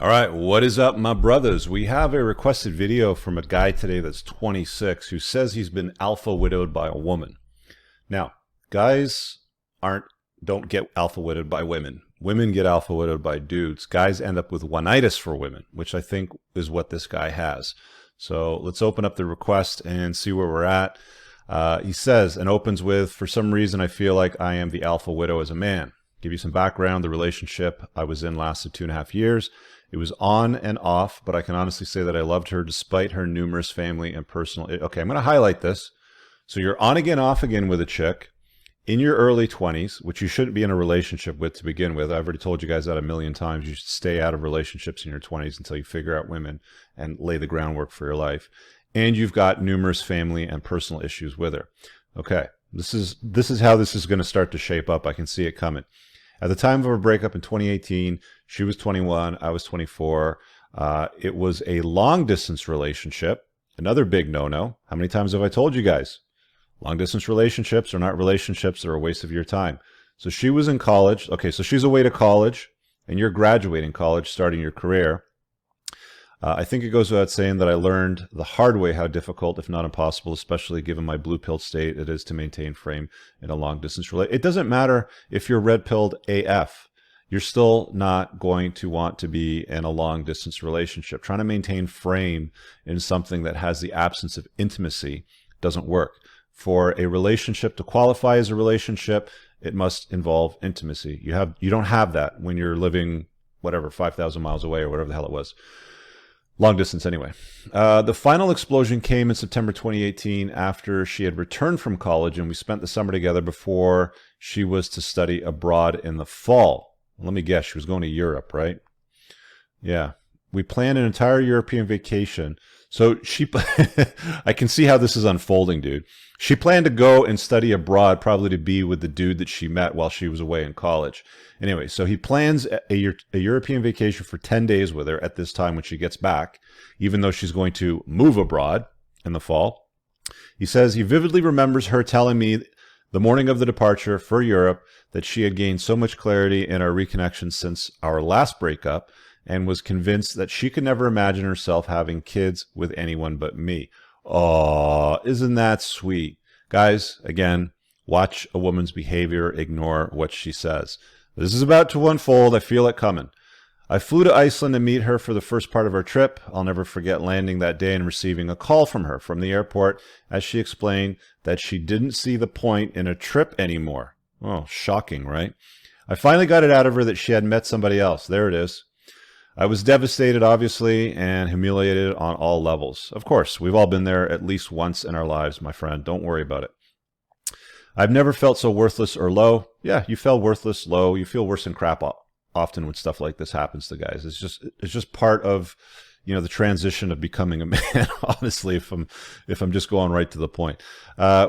All right, what is up, my brothers? We have a requested video from a guy today that's 26 who says he's been alpha widowed by a woman. Now, guys don't get alpha widowed by women. Women get alpha widowed by dudes. Guys end up with one-itis for women, which I think is what this guy has. So let's open up the request and see where we're at. He says, and opens with, for some reason I feel like I am the alpha widow as a man. Give you some background. The relationship I was in lasted 2.5 years. It was on and off, but I can honestly say that I loved her despite her numerous family and personal... Okay, I'm going to highlight this. So you're on again, off again with a chick in your early 20s, which you shouldn't be in a relationship with to begin with. I've already told you guys that a million times. You should stay out of relationships in your 20s until you figure out women and lay the groundwork for your life. And you've got numerous family and personal issues with her. Okay, this is how this is going to start to shape up. I can see it coming. At the time of our breakup in 2018, she was 21, I was 24. It was a long-distance relationship, another big no-no. How many times have I told you guys? Long-distance relationships are not relationships, they're a waste of your time. So she was in college. Okay, so she's away to college, and you're graduating college, starting your career. I think it goes without saying that I learned the hard way how difficult, if not impossible, especially given my blue-pilled state, it is to maintain frame in a long-distance relationship. It doesn't matter if you're red-pilled AF. You're still not going to want to be in a long-distance relationship. Trying to maintain frame in something that has the absence of intimacy doesn't work. For a relationship to qualify as a relationship, it must involve intimacy. You don't have that when you're living, whatever, 5,000 miles away or whatever the hell it was. Long distance anyway. The final explosion came in September 2018 after she had returned from college, and we spent the summer together before she was to study abroad in the fall. Let me guess, she was going to Europe, right? Yeah. We planned an entire European vacation. So I can see how this is unfolding, dude. She planned to go and study abroad, probably to be with the dude that she met while she was away in college. Anyway, so he plans a European vacation for 10 days with her at this time when she gets back, even though she's going to move abroad in the fall. He says he vividly remembers her telling me the morning of the departure for Europe that she had gained so much clarity in our reconnection since our last breakup and was convinced that she could never imagine herself having kids with anyone but me. Oh, isn't that sweet? Guys, again, watch a woman's behavior, ignore what she says. This is about to unfold. I feel it coming. I flew to Iceland to meet her for the first part of our trip. I'll never forget landing that day and receiving a call from her from the airport as she explained that she didn't see the point in a trip anymore. Oh, shocking, right? I finally got it out of her that she had met somebody else. There it is. I was devastated, obviously, and humiliated on all levels. Of course, we've all been there at least once in our lives, my friend. Don't worry about it. I've never felt so worthless or low. Yeah, you felt worthless, low. You feel worse than crap often when stuff like this happens to guys. It's just part of, the transition of becoming a man, honestly, if I'm just going right to the point.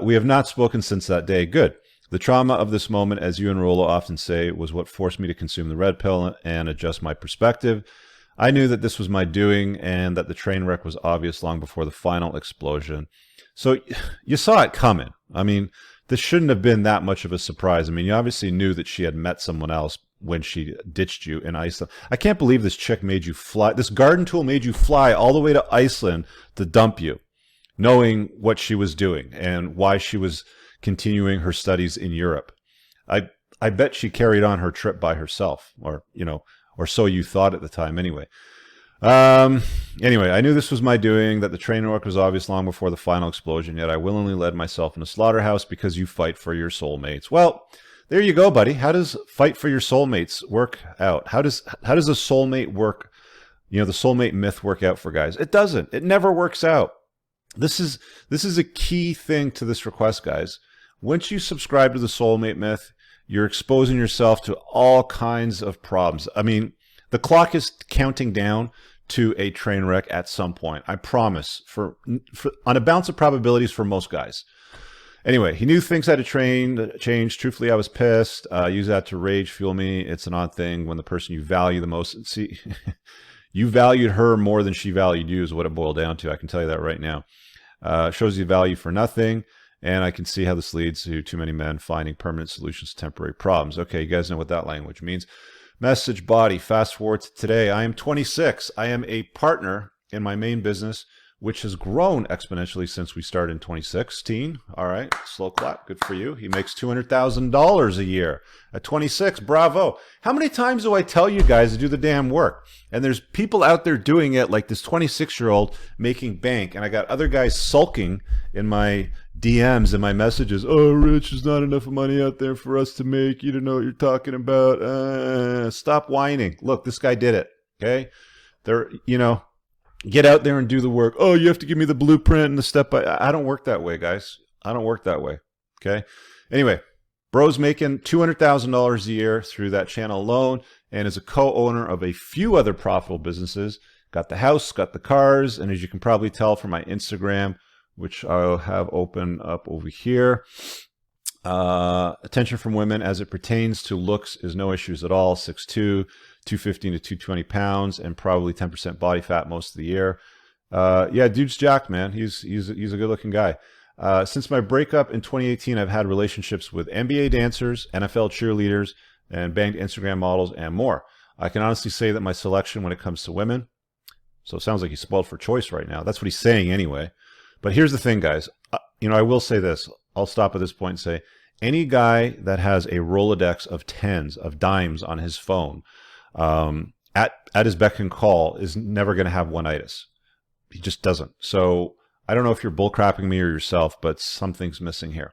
We have not spoken since that day. Good. The trauma of this moment, as you and Rolo often say, was what forced me to consume the red pill and adjust my perspective. I knew that this was my doing and that the train wreck was obvious long before the final explosion. So you saw it coming. I mean, this shouldn't have been that much of a surprise. I mean, you obviously knew that she had met someone else when she ditched you in Iceland. I can't believe this chick made you fly. This garden tool made you fly all the way to Iceland to dump you, knowing what she was doing and why she was continuing her studies in Europe. I bet she carried on her trip by herself, or so you thought at the time anyway. Anyway, I knew this was my doing, that the train wreck was obvious long before the final explosion, yet I willingly led myself in a slaughterhouse because you fight for your soulmates. Well, there you go, buddy. How does fight for your soulmates work out? How does a soulmate work? The soulmate myth work out for guys? It doesn't. It never works out. This is a key thing to this request, guys. Once you subscribe to the soulmate myth, you're exposing yourself to all kinds of problems. I mean, the clock is counting down to a train wreck at some point. I promise, for on a balance of probabilities for most guys. Anyway, he knew things had to change. Truthfully, I was pissed. Use that to rage fuel me. It's an odd thing when the person you value the most... See, you valued her more than she valued you is what it boiled down to. I can tell you that right now. Shows you value for nothing. And I can see how this leads to too many men finding permanent solutions to temporary problems. Okay, you guys know what that language means. Message body, fast forward to today. I am 26. I am a partner in my main business, which has grown exponentially since we started in 2016. All right, slow clap, good for you. He makes $200,000 a year at 26, bravo. How many times do I tell you guys to do the damn work? And there's people out there doing it, like this 26-year-old making bank, and I got other guys sulking in my DMs and my messages. Oh, Rich, there's not enough money out there for us to make. You don't know what you're talking about. Stop whining. Look, this guy did it, okay? Get out there and do the work. Oh, you have to give me the blueprint and the step by. I don't work that way, guys. I don't work that way. Okay. Anyway, bro's making $200,000 a year through that channel alone, and is a co-owner of a few other profitable businesses. Got the house, got the cars, and as you can probably tell from my Instagram, which I'll have open up over here, attention from women as it pertains to looks is no issues at all. 6'2", 215 to 220 pounds, and probably 10% body fat most of the year. Yeah, dude's jacked, man. He's a good-looking guy. Since my breakup in 2018, I've had relationships with NBA dancers, NFL cheerleaders, and banged Instagram models, and more. I can honestly say that my selection when it comes to women, so it sounds like he's spoiled for choice right now. That's what he's saying anyway. But here's the thing, guys. I will say this. I'll stop at this point and say, any guy that has a Rolodex of tens of dimes on his phone at his beck and call is never going to have one-itis. He just doesn't. So I don't know if you're bullcrapping me or yourself, but something's missing here.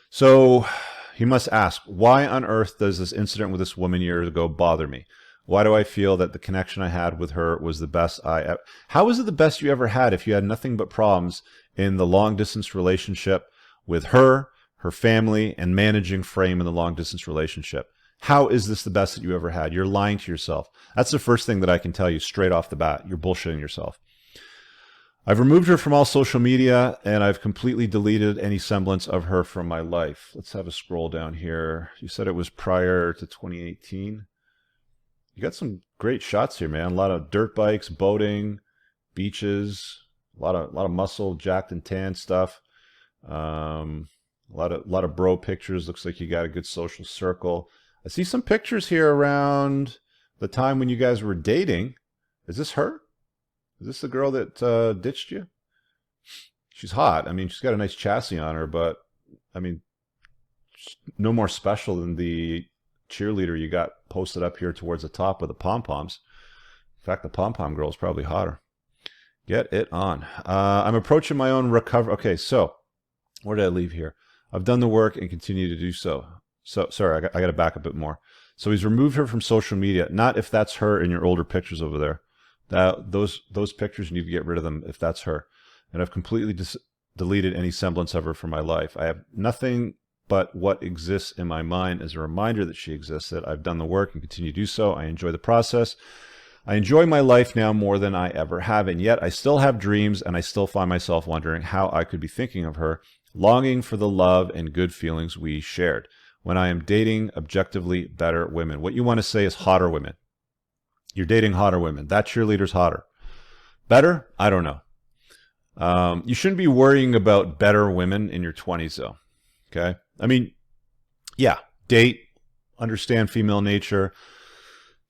So he must ask, why on earth does this incident with this woman years ago bother me? Why do I feel that the connection I had with her was the best How was it the best you ever had if you had nothing but problems in the long-distance relationship with her family, and managing frame in the long-distance relationship? How is this the best that you ever had? You're lying to yourself. That's the first thing that I can tell you straight off the bat. You're bullshitting yourself. I've removed her from all social media, and I've completely deleted any semblance of her from my life. Let's have a scroll down here. You said it was prior to 2018. You got some great shots here, man. A lot of dirt bikes, boating, beaches, a lot of muscle, jacked and tan stuff. A lot of bro pictures. Looks like you got a good social circle. I see some pictures here around the time when you guys were dating. Is this her? Is this the girl that ditched you? She's hot. I mean, she's got a nice chassis on her, but I mean, no more special than the cheerleader you got posted up here towards the top with the pom-poms. In fact, the pom-pom girl is probably hotter. Get it on. I'm approaching my own recovery. Okay, so where did I leave here? I've done the work and continue to do so. So, sorry, I got to back a bit more. So he's removed her from social media. Not if that's her in your older pictures over there. Those pictures, you need to get rid of them if that's her. And I've completely deleted any semblance of her from my life. I have nothing but what exists in my mind as a reminder that she existed. I've done the work and continue to do so. I enjoy the process. I enjoy my life now more than I ever have, and yet I still have dreams, and I still find myself wondering how I could be thinking of her, longing for the love and good feelings we shared, when I am dating objectively better women. What you want to say is hotter women. You're dating hotter women. That cheerleader's hotter. Better? I don't know. You shouldn't be worrying about better women in your 20s, though. Okay? I mean, yeah, date, understand female nature,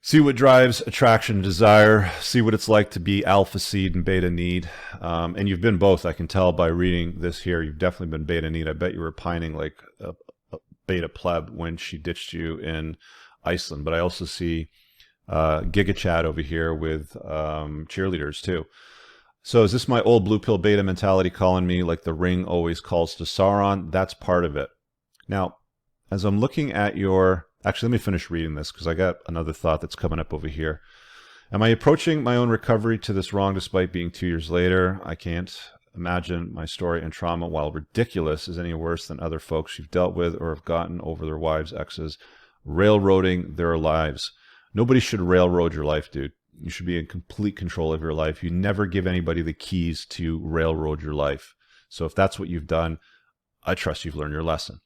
see what drives attraction and desire, see what it's like to be alpha seed and beta need. And you've been both, I can tell by reading this here. You've definitely been beta need. I bet you were pining like a beta pleb when she ditched you in Iceland. But I also see Giga Chad over here with cheerleaders too. So is this my old blue pill beta mentality calling me like the ring always calls to Sauron? That's part of it. Now, as I'm looking at your... Actually, let me finish reading this because I got another thought that's coming up over here. Am I approaching my own recovery to this wrong despite being 2 years later? I can't imagine my story and trauma, while ridiculous, is any worse than other folks you've dealt with or have gotten over their wives' exes, railroading their lives. Nobody should railroad your life, dude. You should be in complete control of your life. You never give anybody the keys to railroad your life. So if that's what you've done, I trust you've learned your lesson.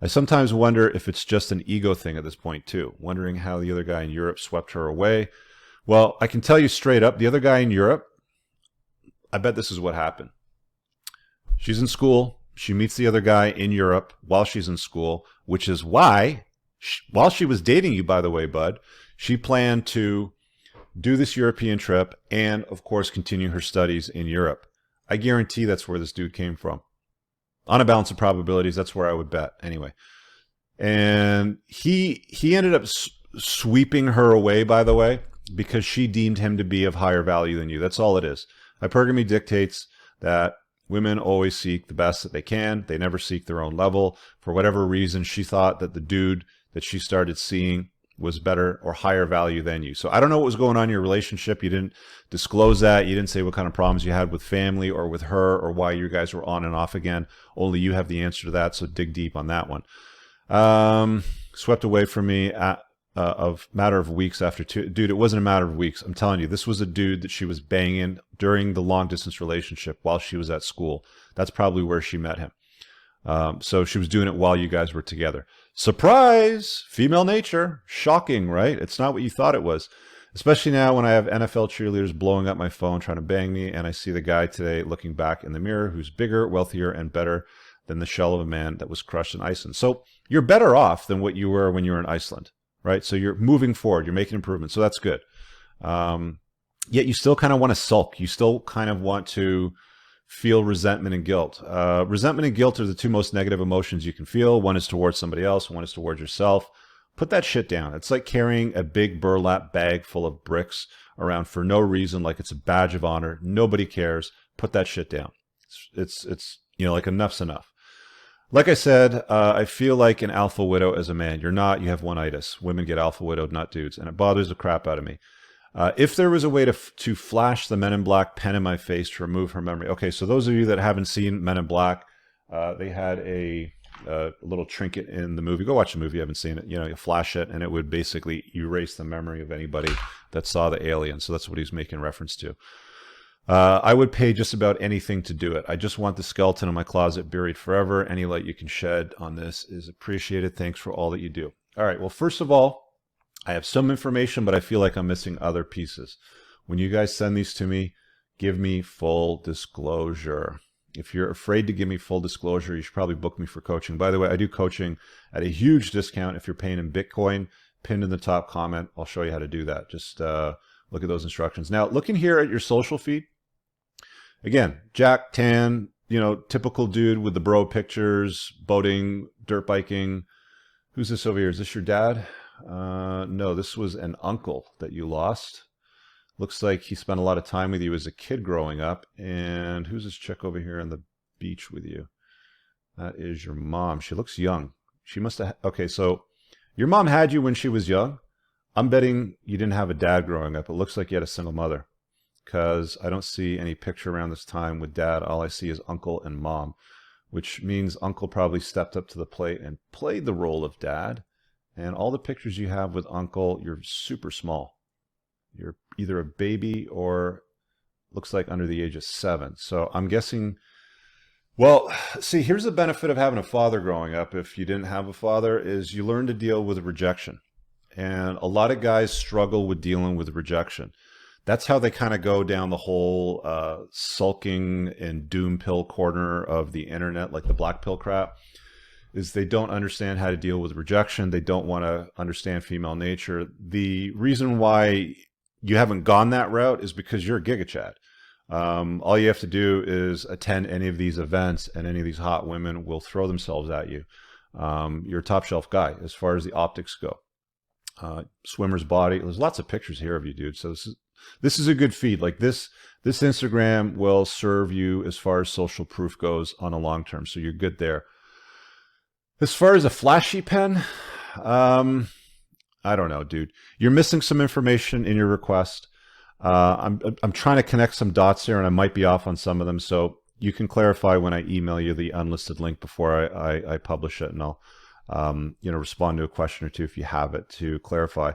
I sometimes wonder if it's just an ego thing at this point too, wondering how the other guy in Europe swept her away. Well, I can tell you straight up, the other guy in Europe, I bet this is what happened. She's in school. She meets the other guy in Europe while she's in school, which is why While she was dating you, by the way, bud, she planned to do this European trip and, of course, continue her studies in Europe. I guarantee that's where this dude came from. On a balance of probabilities, that's where I would bet. Anyway. And he ended up sweeping her away, by the way, because she deemed him to be of higher value than you. That's all it is. Hypergamy dictates that women always seek the best that they can. They never seek their own level. For whatever reason, she thought that the dude that she started seeing was better or higher value than you. So I don't know what was going on in your relationship. You didn't disclose that. You didn't say what kind of problems you had with family or with her or why you guys were on and off again. Only you have the answer to that, so dig deep on that one. Swept away from me of matter of weeks after two. Dude, it wasn't a matter of weeks. I'm telling you, this was a dude that she was banging during the long distance relationship while she was at school. That's probably where she met him. So she was doing it while you guys were together. Surprise! Female nature. Shocking, right? It's not what you thought it was. Especially now when I have NFL cheerleaders blowing up my phone trying to bang me, and I see the guy today looking back in the mirror who's bigger, wealthier, and better than the shell of a man that was crushed in Iceland. So you're better off than what you were when you were in Iceland, right? So you're moving forward. You're making improvements. So that's good. Yet you still kind of want to sulk. You still kind of want to feel resentment and guilt. Resentment and guilt are the two most negative emotions you can feel. One is towards somebody else. One is towards yourself. Put that shit down. It's like carrying a big burlap bag full of bricks around for no reason, like it's a badge of honor. Nobody cares. Put that shit down. It's like enough's enough. Like I said, I feel like an alpha widow as a man. You're not. You have one-itis. Women get alpha widowed, not dudes. And it bothers the crap out of me. If there was a way to flash the Men in Black pen in my face to remove her memory. Okay, so those of you that haven't seen Men in Black, they had a little trinket in the movie. Go watch the movie if you haven't seen it. You flash it, and it would basically erase the memory of anybody that saw the alien. So that's what he's making reference to. I would pay just about anything to do it. I just want the skeleton in my closet buried forever. Any light you can shed on this is appreciated. Thanks for all that you do. All right, well, first of all, I have some information, but I feel like I'm missing other pieces. When you guys send these to me, give me full disclosure. If you're afraid to give me full disclosure, you should probably book me for coaching. By the way, I do coaching at a huge discount if you're paying in Bitcoin. Pinned in the top comment. I'll show you how to do that. Just look at those instructions. Now, looking here at your social feed, again, Jack Tan, typical dude with the bro pictures, boating, dirt biking. Who's this over here? Is this your dad? No, this was an uncle that you lost. Looks like he spent a lot of time with you as a kid growing up. And who's this chick over here on the beach with you? That is your mom. She looks young. She must have... Okay, so your mom had you when she was young. I'm betting you didn't have a dad growing up. It looks like you had a single mother, because I don't see any picture around this time with dad. All I see is uncle and mom, which means uncle probably stepped up to the plate and played the role of dad. And all the pictures you have with uncle, you're super small. You're either a baby or looks like under the age of 7. So I'm guessing, well, see, here's the benefit of having a father growing up. If you didn't have a father, is you learn to deal with rejection. And a lot of guys struggle with dealing with rejection. That's how they kind of go down the whole sulking and doom pill corner of the internet, like the black pill crap. Is they don't understand how to deal with rejection. They don't want to understand female nature. The reason why you haven't gone that route is because you're a Giga Chad. All you have to do is attend any of these events, and any of these hot women will throw themselves at you. You're a top shelf guy as far as the optics go. Swimmer's body. There's lots of pictures here of you, dude. So this is a good feed. Like this Instagram will serve you as far as social proof goes on a long term. So you're good there. As far as a flashy pen, I don't know, dude. You're missing some information in your request. I'm trying to connect some dots here, and I might be off on some of them. So you can clarify when I email you the unlisted link before I publish it, and I'll respond to a question or two if you have it to clarify.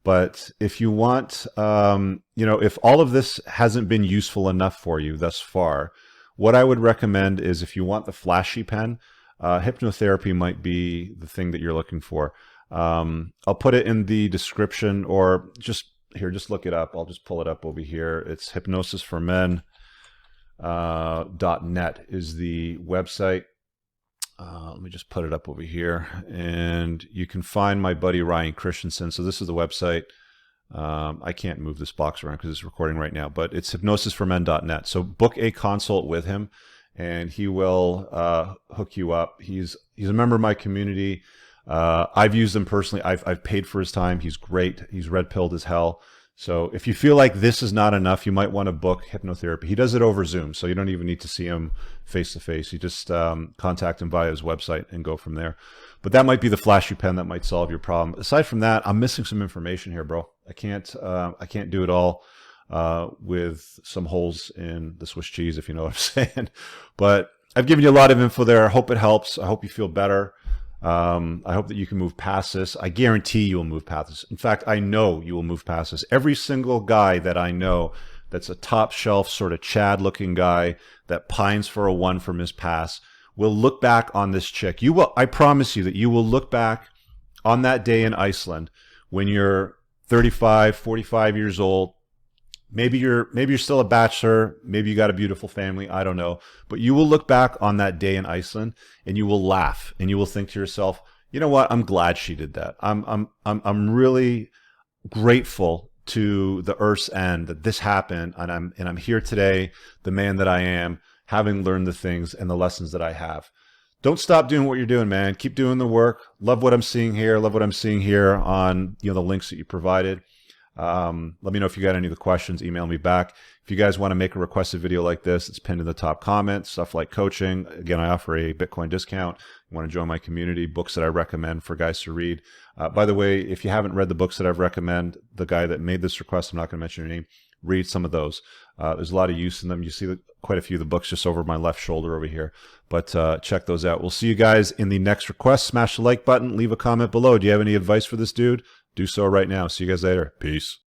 But if you want, if all of this hasn't been useful enough for you thus far, what I would recommend is, if you want the flashy pen, hypnotherapy might be the thing that you're looking for. I'll put it in the description, or just look it up. I'll just pull it up over here. It's hypnosisformen.net is the website. let me just put it up over here, and you can find my buddy Ryan Christensen. So this is the website. I can't move this box around because it's recording right now, but it's hypnosisformen.net. So book a consult with him, and he will hook you up. He's a member of my community. I've used him personally. I've paid for his time. He's great. He's red pilled as hell. So if you feel like this is not enough, you might want to book hypnotherapy. He does it over Zoom, so you don't even need to see him face to face. You just contact him via his website and go from there. But that might be the flashy pen that might solve your problem. Aside from that, I'm missing some information here, bro. I can't do it all with some holes in the Swiss cheese, if you know what I'm saying. But I've given you a lot of info there. I hope it helps. I hope you feel better. I hope that you can move past this. I guarantee you will move past this. In fact, I know you will move past this. Every single guy that I know that's a top shelf sort of Chad looking guy that pines for a one from his past will look back on this chick. You will, I promise you that you will look back on that day in Iceland when you're 35, 45 years old. Maybe you're still a bachelor. Maybe you got a beautiful family. I don't know. But you will look back on that day in Iceland and you will laugh and you will think to yourself, you know what? I'm glad she did that. I'm really grateful to the Earth's end that this happened, and I'm here today, the man that I am, having learned the things and the lessons that I have. Don't stop doing what you're doing, man. Keep doing the work. Love what I'm seeing here. Love what I'm seeing here on the links that you provided. Let me know if you got any of the questions. Email me back. If you guys want to make a requested video like this, it's pinned in the top comments. Stuff like coaching. Again, I offer a Bitcoin discount. You want to join my community, books that I recommend for guys to read. By the way, if you haven't read the books that I've recommended, the guy that made this request, I'm not going to mention your name, read some of those. There's a lot of use in them. You see quite a few of the books just over my left shoulder over here. But check those out. We'll see you guys in the next request. Smash the like button. Leave a comment below. Do you have any advice for this dude? Do so right now. See you guys later. Peace.